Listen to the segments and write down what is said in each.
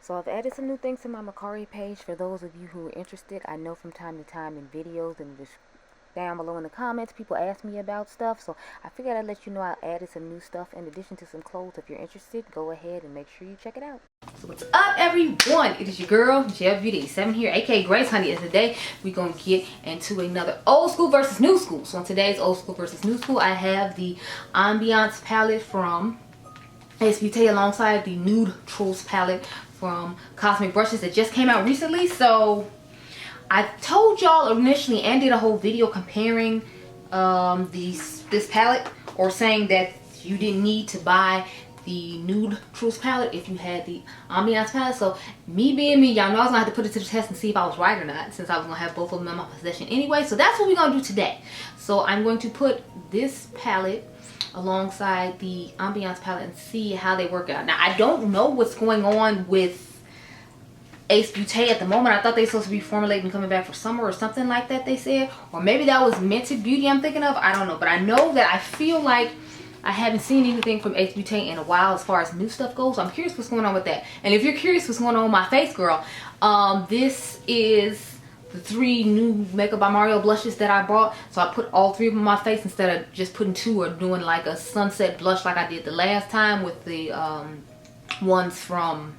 So I've added some new things to my Mercari page for those of you who are interested. I know from time to time in videos and just down below in the comments, people ask me about stuff. So I figured I'd let you know I added some new stuff in addition to some clothes. If you're interested, go ahead and make sure you check it out. So what's up, everyone? It is your girl, Gelbeauty 7 here, aka Grace Honey. And today we're going to get into another old school versus new school. So in today's old school versus new school, I have the Ambiance palette from Beauty alongside the Nude Truths palette from Cosmic Brushes that just came out recently. So I told y'all initially and did a whole video comparing this palette, or saying that you didn't need to buy the Nude Truths palette if you had the Ambiance palette. So me being me, y'all know I was gonna have to put it to the test and see if I was right or not, since I was gonna have both of them in my possession anyway. So that's what we're gonna do today. So I'm going to put this palette alongside the Ambiance palette and see how they work out. Now I don't know what's going on with Beauty at the moment. I thought they were supposed to be formulating and coming back for summer or something like that, they said. Or maybe that was Minted Beauty I'm thinking of. I don't know. But I know that I feel like I haven't seen anything from Beauty in a while as far as new stuff goes. So I'm curious what's going on with that. And if you're curious what's going on with my face, girl, this is the 3 new Makeup by Mario blushes that I bought. So I put all 3 of them on my face instead of just putting 2 or doing like a sunset blush like I did the last time with the ones from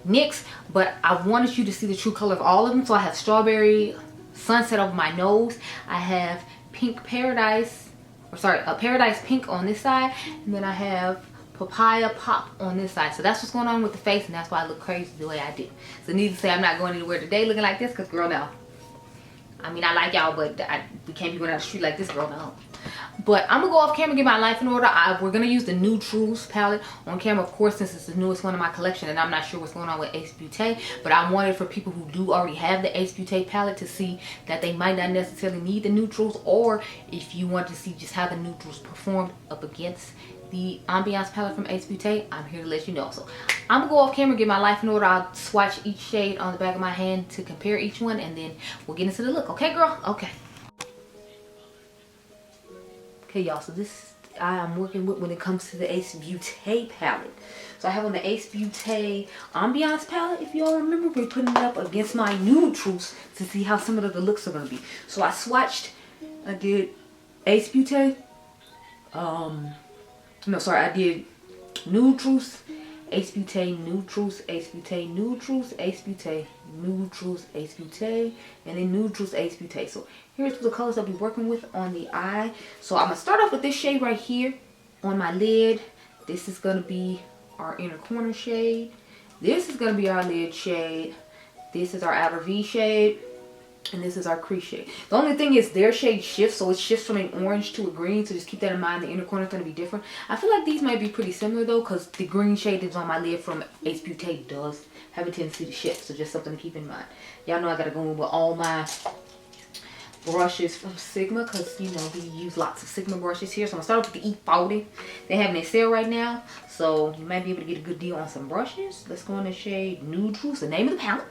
NYX. But I wanted you to see the true color of all of them. So I have Strawberry Sunset over my nose. I have Pink Paradise, or sorry, Paradise Pink on this side. And then I have Papaya Pop on this side. So that's what's going on with the face, and that's why I look crazy the way I do. So needless to say, I'm not going anywhere today looking like this, because girl, no. I mean, I like y'all, but we can't be going down the street like this, girl, no. But I'm gonna go off camera and get my life in order. We're gonna use the Nude Truths palette on camera, of course, since it's the newest one in my collection, and I'm not sure what's going on with Beauty. But I wanted for people who do already have the Beauty palette to see that they might not necessarily need the Nude Truths, or if you want to see just how the Nude Truths performed up against the Ambiance palette from Beauty, I'm here to let you know. So I'm gonna go off camera, get my life in order. I'll swatch each shade on the back of my hand to compare each one, and then we'll get into the look. Okay, girl? Okay. Okay, y'all, so this I am working with when it comes to the Beauty palette. So I have on the Beauty Ambiance palette, if y'all remember. We're putting it up against my Nude Truths to see how similar the looks are going to be. So I swatched, I did Beauty, no, sorry, I did Nude Truths, Beauty, Nude Truths, Beauty, Nude Truths, Beauty, Nude Truths, Beauty, and then Nude Truths, Beauty. So here's the colors I'll be working with on the eye. So I'm gonna start off with this shade right here on my lid. This is gonna be our inner corner shade. This is gonna be our lid shade. This is our outer V shade. And this is our crease shade. The only thing is their shade shifts, so it shifts from an orange to a green, so just keep that in mind. The inner corner is going to be different. I feel like these might be pretty similar though, because the green shade that's on my lid from Beauty does have a tendency to shift, so just something to keep in mind. Y'all know I got to go in with all my brushes from Sigma, because you know we use lots of Sigma brushes here. So I'm going to start off with the E40. They're having a sale right now, so you might be able to get a good deal on some brushes. Let's go in the shade Nude Truths, the name of the palette.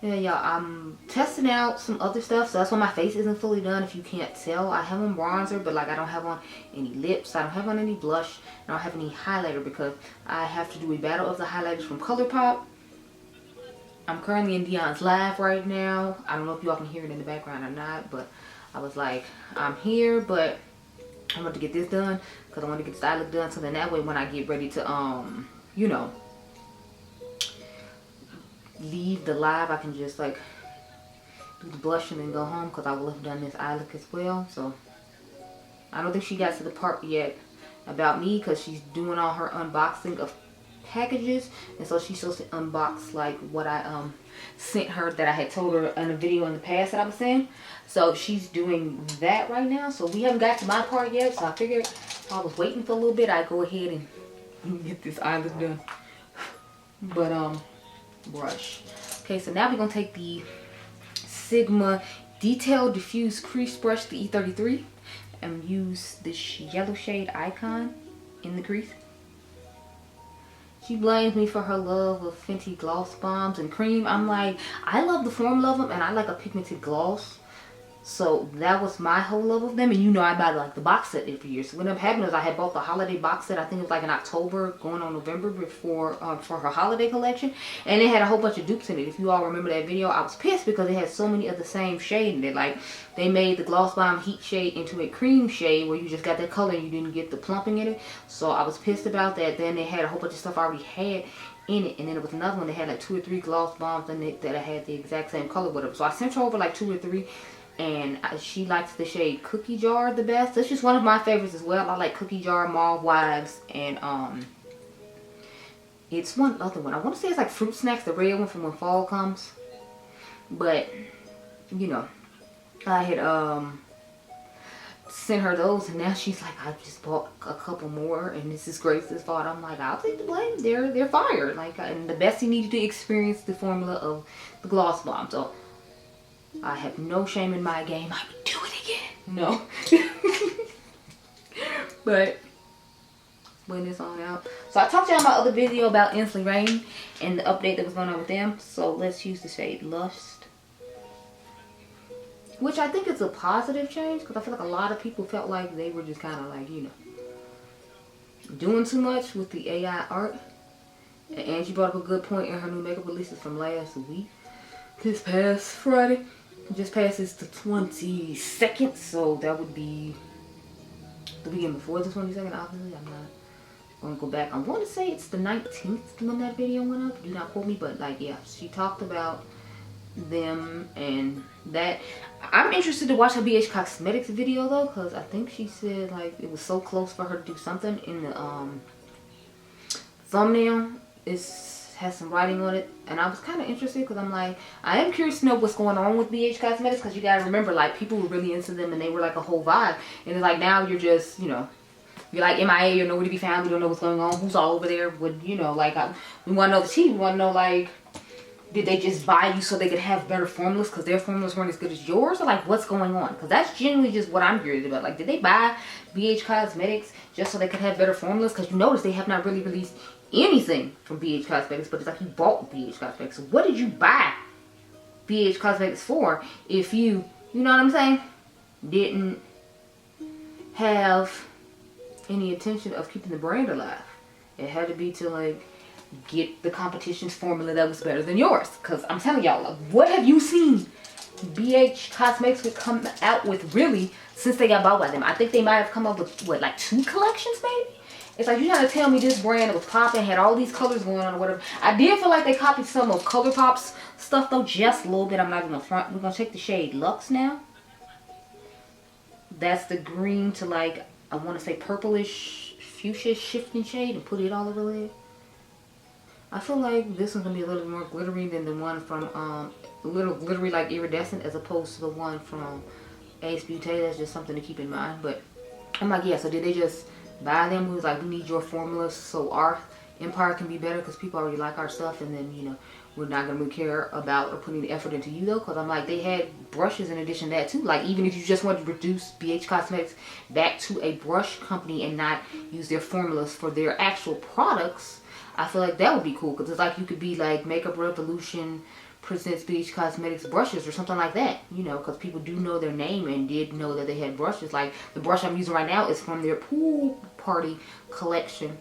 Yeah, y'all, I'm testing out some other stuff, so that's why my face isn't fully done. If you can't tell, I have on bronzer, but like I don't have on any lips, I don't have on any blush, I don't have any highlighter, because I have to do a battle of the highlighters from ColourPop. I'm currently in Dion's live right now. I don't know if y'all can hear it in the background or not, but I was like, I'm here, but I want to get this done because I want to get the eye look done, so then that way when I get ready to you know, leave the live, I can just like do the blush and then go home, because I will have done this eye look as well. So I don't think she got to the part yet about me, because she's doing all her unboxing of packages, and so she's supposed to unbox like what I sent her that I had told her in a video in the past that I was saying. So she's doing that right now, so we haven't got to my part yet. So I figured I was waiting for a little bit, I'd go ahead and get this eye look done. But brush. Okay, so now we're gonna take the Sigma Detail Diffuse Crease Brush, the E33, and use this yellow shade Icon in the crease. She blames me for her love of Fenty gloss bombs and cream. I'm like, I love the formula of them, and I like a pigmented gloss. So that was my whole love of them. And you know, I buy like the box set every year. So what ended up happening is I had bought the holiday box set. I think it was like in October, going on November, before for her holiday collection. And it had a whole bunch of dupes in it. If you all remember that video, I was pissed because it had so many of the same shade in it. Like, they made the Gloss Bomb Heat shade into a cream shade where you just got that color and you didn't get the plumping in it. So I was pissed about that. Then they had a whole bunch of stuff I already had in it. And then there was another one that had like 2 or 3 gloss bombs in it that I had the exact same color with them. So I sent her over like 2 or 3. And she likes the shade Cookie Jar the best. That's just one of my favorites as well. I like Cookie Jar, Mauve Wives, and it's one other one. I want to say it's like Fruit Snacks, the red one from when fall comes. But, you know, I had sent her those, and now she's like, I just bought a couple more, and this is Grace's fault. I'm like, I'll take the blame. They're fire. Like, and the best you need to experience the formula of the Gloss Bomb. So I have no shame in my game. I would do it again. No. But when it's on out. So I talked to you in my other video about Inslee Rain and the update that was going on with them. So let's use the shade Lust. Which I think is a positive change, because I feel like a lot of people felt like they were just kind of like, you know, doing too much with the AI art. And she brought up a good point in her new makeup releases from last week. This past Friday. Just passes the 22nd, so that would be the weekend before the 22nd. Obviously, I'm not going to go back. I want to say it's the 19th when that video went up. Do not quote me, but like, yeah, she talked about them and that. I'm interested to watch her BH Cosmetics video though, because I think she said like it was so close for her to do something in the thumbnail. Has some writing on it, and I was kind of interested because I'm like, I am curious to know what's going on with BH Cosmetics, because you gotta remember, like, people were really into them and they were like a whole vibe, and it's like now you're just, you know, you're like MIA, you're nowhere to be found, we don't know what's going on, who's all over there, would, you know, like, we want to know the tea, we want to know, like, did they just buy you so they could have better formulas because their formulas weren't as good as yours, or like what's going on? Because that's genuinely just what I'm curious about. Like, did they buy BH Cosmetics just so they could have better formulas? Because you notice they have not really released anything from BH Cosmetics, but it's like you bought BH Cosmetics. So what did you buy BH Cosmetics for if you know what I'm saying, didn't have any intention of keeping the brand alive? It had to be to like get the competition's formula that was better than yours. Because I'm telling y'all, like, what have you seen BH Cosmetics would come out with really since they got bought by them? I think they might have come up with, what, like 2 collections maybe? It's like, you're trying to tell me this brand that was popping, had all these colors going on or whatever. I did feel like they copied some of ColourPop's stuff though, just a little bit. I'm not going to front. We're going to take the shade Luxe now. That's the green to like, I want to say purplish, fuchsia shifting shade, and put it all over the lid. I feel like this one's going to be a little more glittery than the one from, a little glittery like iridescent as opposed to the one from Ace Beauty. That's just something to keep in mind. But I'm like, yeah, so did they just buy them? Who's like, we need your formulas so our empire can be better because people already like our stuff, and then, you know, we're not going to really care about or putting the effort into you though, because I'm like, they had brushes in addition to that too. Like, even if you just want to reduce BH Cosmetics back to a brush company and not use their formulas for their actual products, I feel like that would be cool, because it's like you could be like Makeup Revolution presents BH Cosmetics brushes or something like that, you know, because people do know their name and did know that they had brushes. Like, the brush I'm using right now is from their pool party collection.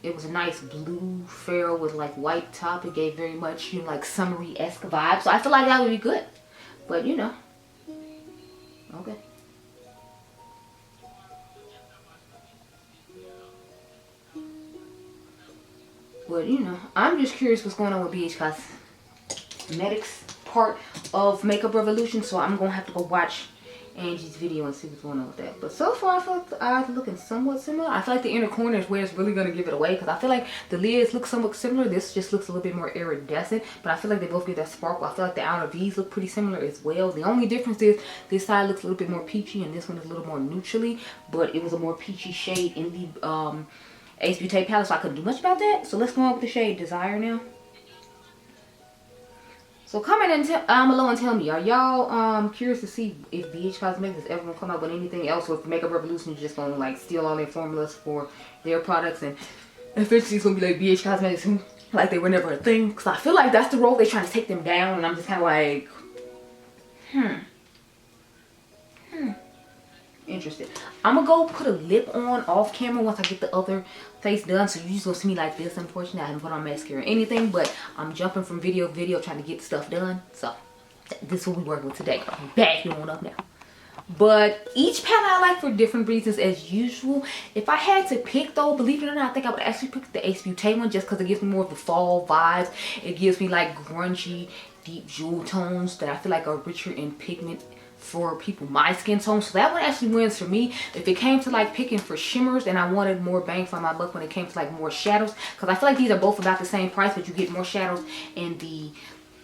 It was a nice blue ferrule with like white top. It gave very much, you know, like summery-esque vibe. So I feel like that would be good. But, you know, okay. But, you know, I'm just curious what's going on with BH Cosmetics part of Makeup Revolution. So I'm going to have to go watch Angie's video and see what's going on with that. But so far, I feel like the eyes are looking somewhat similar. I feel like the inner corner is where it's really going to give it away, because I feel like the lids look somewhat similar. This just looks a little bit more iridescent, but I feel like they both give that sparkle. I feel like the outer V's look pretty similar as well. The only difference is this side looks a little bit more peachy and this one is a little more neutrally, but it was a more peachy shade in the Ace Beauty palette, so I couldn't do much about that. So let's go on with the shade Desire now. So comment and below and tell me, are y'all curious to see if BH Cosmetics is ever going to come up with anything else, or if Makeup Revolution is just going to like steal all their formulas for their products, and eventually it's going to be like BH Cosmetics like they were never a thing. Because I feel like that's the role they're trying to take them down, and I'm just kind of like, I'm gonna go put a lip on off camera once I get the other face done. So you just gonna see me like this. Unfortunately, I haven't put on mascara or anything, but I'm jumping from video to video trying to get stuff done. So this is what we're working with today. I'm back on up now. But each palette I like for different reasons as usual. If I had to pick though, believe it or not, I think I would actually pick the Ace Beauty one just because it gives me more of the fall vibes. It gives me like grungy, deep jewel tones that I feel like are richer in pigment for people my skin tone. So that one actually wins for me. If it came to like picking for shimmers and I wanted more bang for my buck when it came to like more shadows, because I feel like these are both about the same price, but you get more shadows in the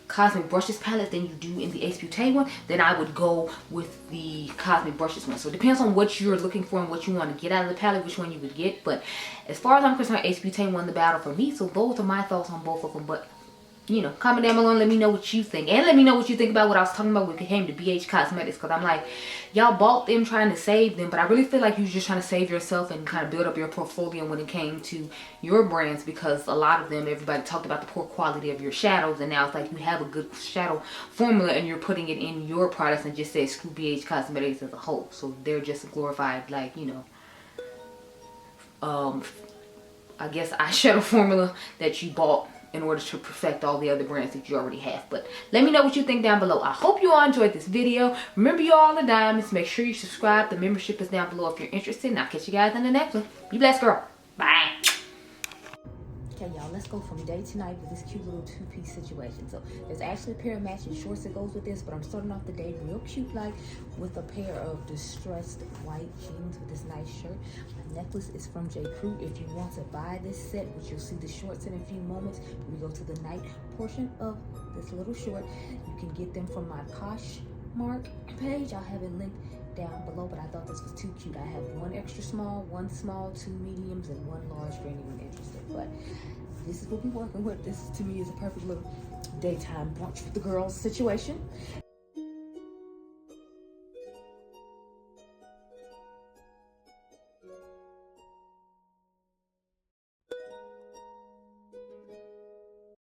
Cosmic Brushes palette than you do in the Ace Beauty one, then I would go with the Cosmic Brushes one. So it depends on what you're looking for and what you want to get out of the palette, which one you would get. But as far as I'm concerned, Ace Beauty won the battle for me. So those are my thoughts on both of them. But you know, comment down below and let me know what you think. And let me know what you think about what I was talking about when it came to BH Cosmetics. Because I'm like, y'all bought them trying to save them. But I really feel like you're just trying to save yourself and kind of build up your portfolio when it came to your brands. Because a lot of them, everybody talked about the poor quality of your shadows. And now it's like you have a good shadow formula and you're putting it in your products and just say screw BH Cosmetics as a whole. So they're just a glorified, like, you know, I guess eyeshadow formula that you bought in order to perfect all the other brands that you already have. But let me know what you think down below. I hope you all enjoyed this video. Remember, you all are diamonds. Make sure you subscribe. The membership is down below if you're interested. And I'll catch you guys in the next one. Be blessed, girl. Bye. Okay, y'all, let's go from day to night with this cute little two-piece situation. So there's actually a pair of matching shorts that goes with this, but I'm starting off the day real cute like with a pair of distressed white jeans with this nice shirt. My necklace is from J. Crew. If you want to buy this set, which you'll see the shorts in a few moments, we go to the night portion of this little short. You can get them from my Poshmark page. I'll have it linked down below, but I thought this was too cute. I have one extra small, one small, two mediums, and one large for anyone interested. But this is what we're working with. This to me is a perfect little daytime brunch with the girls situation.